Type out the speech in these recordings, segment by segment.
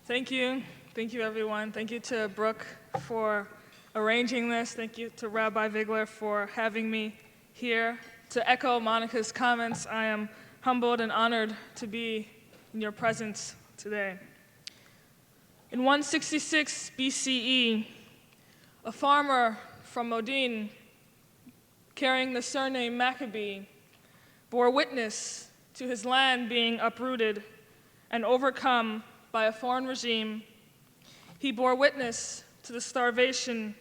Thank you. Thank you, everyone. Thank you to Brooke for arranging this. Thank you to Rabbi Vigler for having me here. To echo Monica's comments, I am humbled and honored to be in your presence today. In 166 BCE, a farmer from Modin, carrying the surname Maccabee, bore witness to his land being uprooted and overcome by a foreign regime. He bore witness to the starvation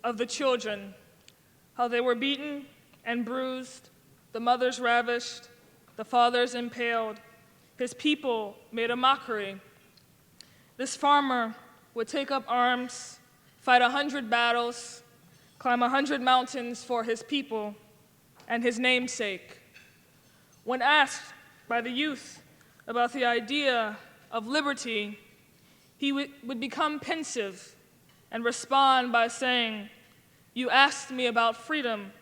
of the children, how they were beaten and bruised, the mothers ravished, the fathers impaled. His people made a mockery. This farmer would take up arms, fight 100 battles, climb 100 mountains for his people and his namesake. When asked by the youth about the idea of liberty, he would become pensive and respond by saying, "You asked me about freedom,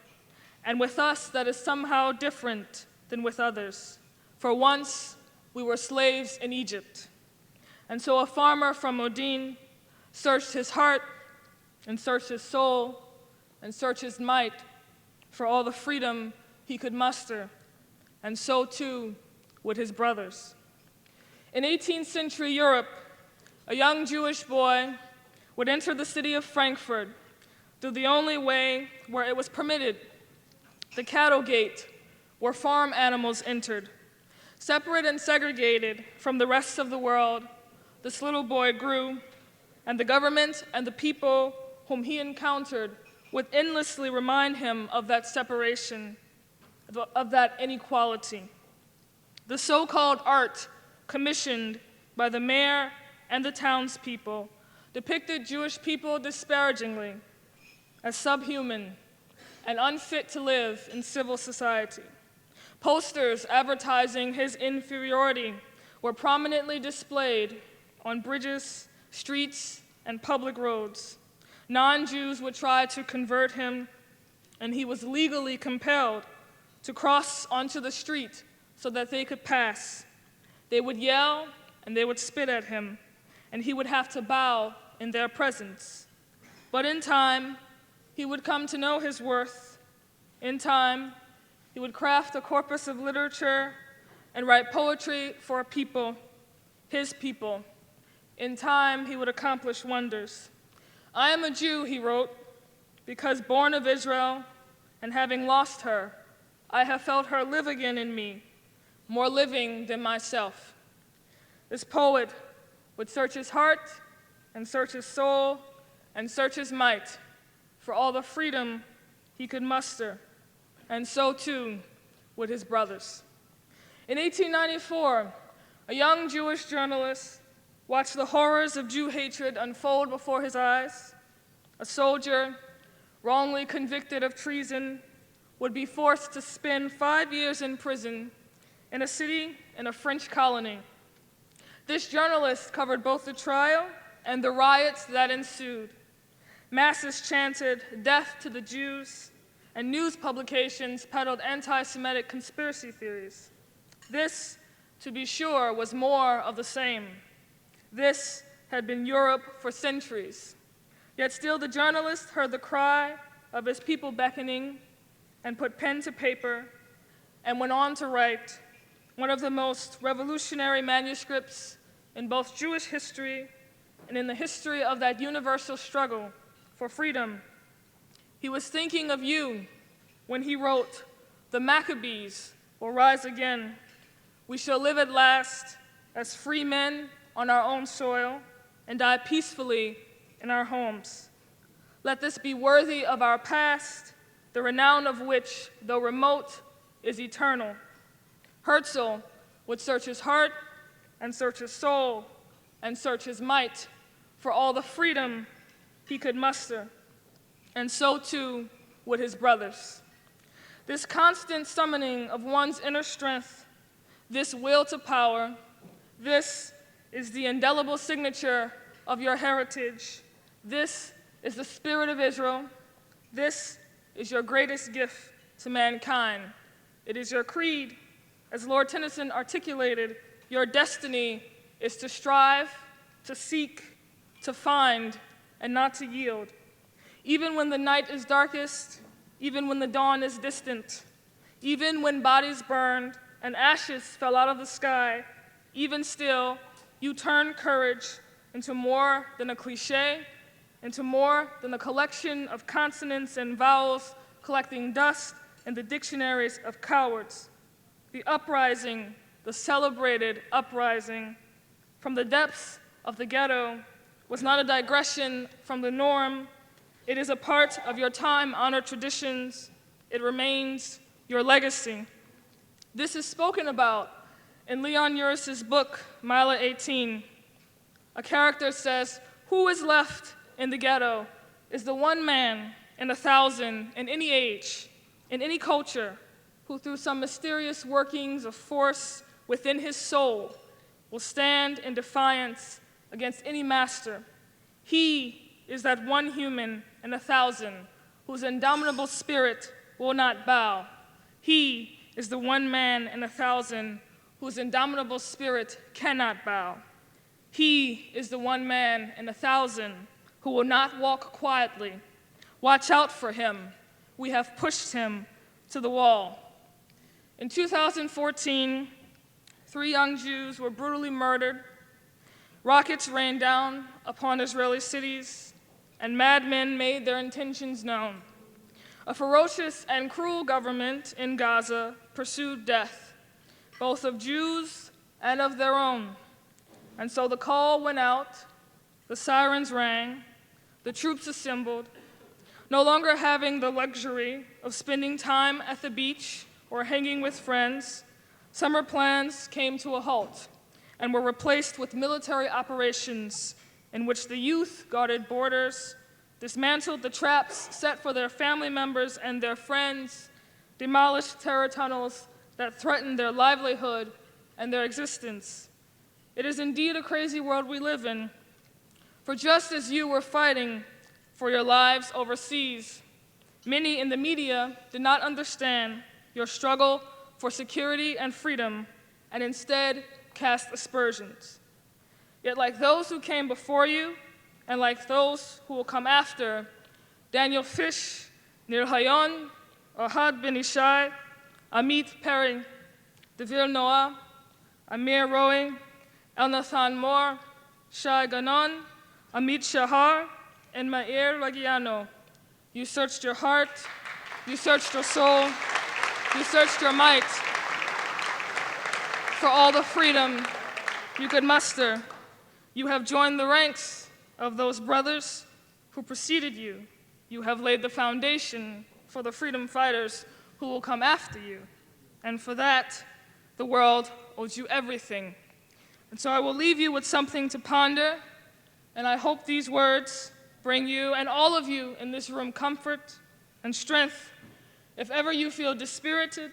and with us that is somehow different than with others. For once we were slaves in Egypt." And so a farmer from Modin searched his heart and searched his soul and searched his might for all the freedom he could muster, and so too would his brothers. In 18th century Europe, a young Jewish boy would enter the city of Frankfurt through the only way where it was permitted, the cattle gate, where farm animals entered. Separate and segregated from the rest of the world, this little boy grew, and the government and the people whom he encountered would endlessly remind him of that separation, of that inequality. The so-called art commissioned by the mayor and the townspeople depicted Jewish people disparagingly as subhuman and unfit to live in civil society. Posters advertising his inferiority were prominently displayed on bridges, streets, and public roads. Non-Jews would try to convert him, and he was legally compelled to cross onto the street so that they could pass. They would yell and they would spit at him, and he would have to bow in their presence. But in time, he would come to know his worth. In time, he would craft a corpus of literature and write poetry for a people, his people. In time, he would accomplish wonders. "I am a Jew," he wrote, "because born of Israel, and having lost her, I have felt her live again in me, more living than myself." This poet would search his heart and search his soul and search his might for all the freedom he could muster, and so too would his brothers. In 1894, a young Jewish journalist watched the horrors of Jew hatred unfold before his eyes. A soldier, wrongly convicted of treason, would be forced to spend 5 years in prison in a city in a French colony. This journalist covered both the trial and the riots that ensued. Masses chanted "Death to the Jews," and news publications peddled anti-Semitic conspiracy theories. This, to be sure, was more of the same. This had been Europe for centuries. Yet still the journalist heard the cry of his people beckoning and put pen to paper and went on to write one of the most revolutionary manuscripts in both Jewish history and in the history of that universal struggle for freedom. He was thinking of you when he wrote, "The Maccabees will rise again. We shall live at last as free men on our own soil and die peacefully in our homes. Let this be worthy of our past, the renown of which, though remote, is eternal." Herzl would search his heart and search his soul and search his might for all the freedom he could muster, and so too would his brothers. This constant summoning of one's inner strength, this will to power, this is the indelible signature of your heritage. This is the spirit of Israel. This is your greatest gift to mankind. It is your creed. As Lord Tennyson articulated, your destiny is to strive, to seek, to find, and not to yield. Even when the night is darkest, even when the dawn is distant, even when bodies burned and ashes fell out of the sky, even still, you turn courage into more than a cliche, into more than a collection of consonants and vowels collecting dust in the dictionaries of cowards. The uprising, the celebrated uprising from the depths of the ghetto was not a digression from the norm. It is a part of your time-honored traditions. It remains your legacy. This is spoken about in Leon Uris's book, Mila 18. A character says, "Who is left in the ghetto is the one man in 1,000 in any age, in any culture, who through some mysterious workings of force within his soul will stand in defiance against any master. He is that one human in 1,000 whose indomitable spirit will not bow. He is the one man in 1,000 whose indomitable spirit cannot bow. He is the one man in 1,000 who will not walk quietly. Watch out for him. We have pushed him to the wall." In 2014, 3 young Jews were brutally murdered. Rockets rained down upon Israeli cities, and madmen made their intentions known. A ferocious and cruel government in Gaza pursued death, both of Jews and of their own. And so the call went out, the sirens rang, the troops assembled, no longer having the luxury of spending time at the beach or hanging with friends. Summer plans came to a halt and were replaced with military operations in which the youth guarded borders, dismantled the traps set for their family members and their friends, demolished terror tunnels that threatened their livelihood and their existence. It is indeed a crazy world we live in, for just as you were fighting for your lives overseas, many in the media did not understand your struggle for security and freedom, and instead cast aspersions. Yet like those who came before you, and like those who will come after, Daniel Fish, Nir Hayon, Ohad Ben Ishai, Amit Perry, Devir Noah, Amir Roe, Elnathan Moore, Shai Ganon, Amit Shahar, and Meir Ragiano. You searched your heart, you searched your soul, you searched your might for all the freedom you could muster. You have joined the ranks of those brothers who preceded you. You have laid the foundation for the freedom fighters who will come after you. And for that, the world owes you everything. And so I will leave you with something to ponder, and I hope these words bring you and all of you in this room comfort and strength if ever you feel dispirited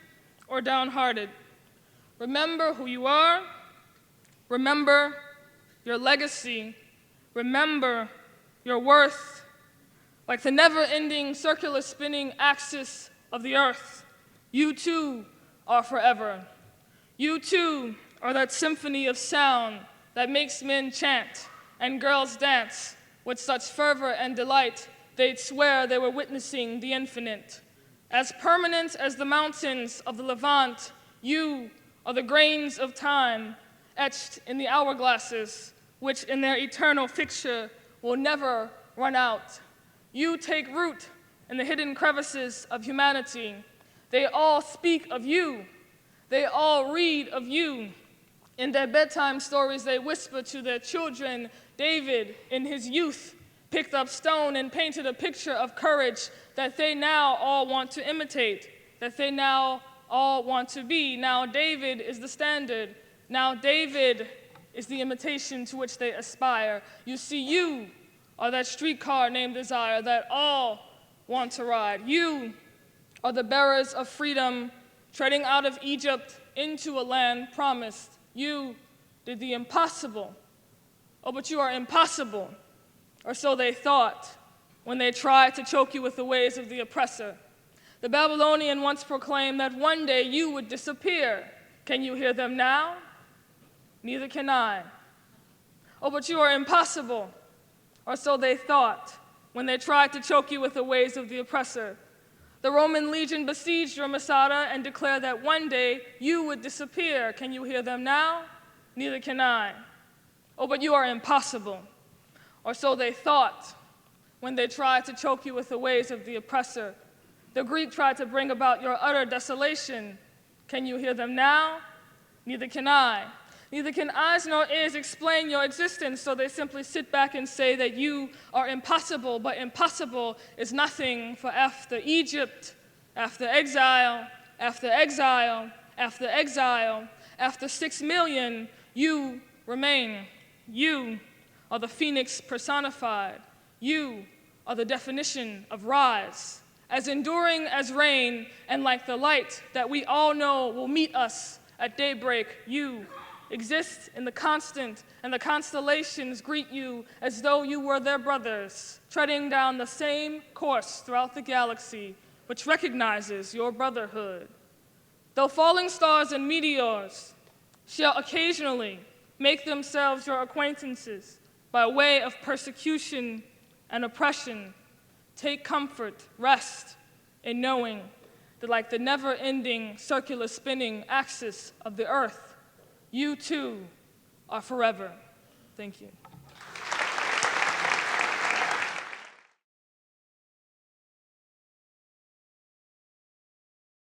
or downhearted. Remember who you are, remember your legacy, remember your worth. Like the never-ending circular spinning axis of the earth, you too are forever. You too are that symphony of sound that makes men chant and girls dance with such fervor and delight they'd swear they were witnessing the infinite. As permanent as the mountains of the Levant, you are the grains of time etched in the hourglasses, which in their eternal fixture will never run out. You take root in the hidden crevices of humanity. They all speak of you. They all read of you. In their bedtime stories, they whisper to their children. David, in his youth, picked up stone and painted a picture of courage that they now all want to imitate, that they now all want to be. Now David is the standard. Now David is the imitation to which they aspire. You see, you are that streetcar named Desire that all want to ride. You are the bearers of freedom, treading out of Egypt into a land promised. You did the impossible. Oh, but you are impossible, or so they thought when they tried to choke you with the ways of the oppressor. The Babylonian once proclaimed that one day you would disappear. Can you hear them now? Neither can I. Oh, but you are impossible, or so they thought when they tried to choke you with the ways of the oppressor. The Roman legion besieged your Masada and declared that one day you would disappear. Can you hear them now? Neither can I. Oh, but you are impossible, or so they thought when they tried to choke you with the ways of the oppressor. The Greek tried to bring about your utter desolation. Can you hear them now? Neither can I. Neither can eyes nor ears explain your existence, so they simply sit back and say that you are impossible, but impossible is nothing, for after Egypt, after exile, after exile, after exile, after 6 million, you remain. You are the phoenix personified. You are the definition of rise, as enduring as rain and like the light that we all know will meet us at daybreak. You exist in the constant, and the constellations greet you as though you were their brothers, treading down the same course throughout the galaxy, which recognizes your brotherhood. Though falling stars and meteors shall occasionally make themselves your acquaintances by way of persecution and oppression, take comfort, rest in knowing that like the never-ending circular spinning axis of the earth, you too are forever. Thank you.